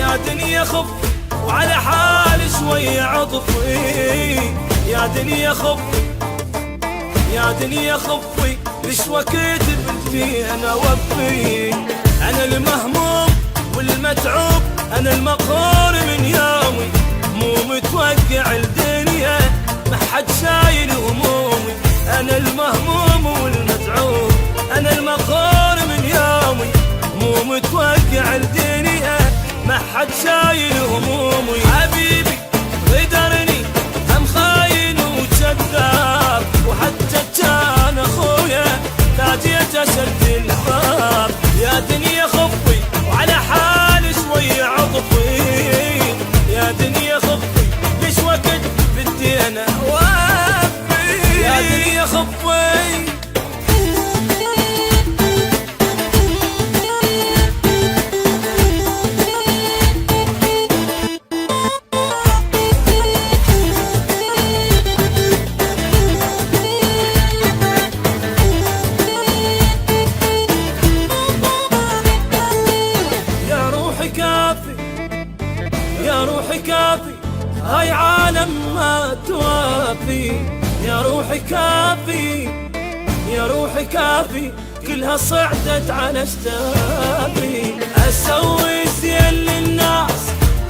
يا دنيا خفي وعلى حالي شوية عطفي، يا دنيا خفي يا دنيا خفي، ليش وقت بنتي انا وفي. انا المهموم والمتعوب، انا المقهور من يومي، مو متوقع الدنيا ما حد شايل همومي. انا المهموم والمتعوب، انا المقهور من يومي، مو متوقع الدنيا ما حد شايل همومي. حبيبي غدرني هم خاين وكذاب، وحتى كان اخويا تاجيت اسد الباب. يا دنيا خفي وعلى حالي شوية عطفي، يا دنيا خفي ليش وقت بدي انا وفي. يا دنيا خفي يا روحي كافي، هاي عالم ما توافي. يا روحي كافي يا روحي كافي، كلها صعدت على اشتافي. اسوي زين للناس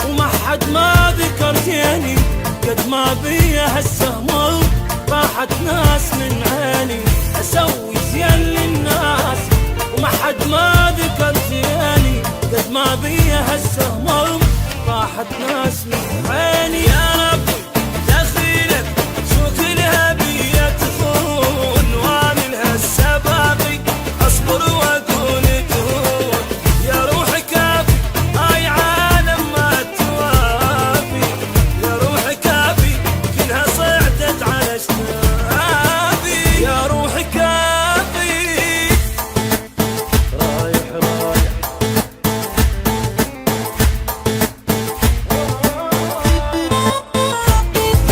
وما حد ما ذكر زيني، قد ما بيا هالسهم راحت ناس من عيني. اسوي زين للناس وما حد ما ذكر زيني، قد ما بيا هالسهم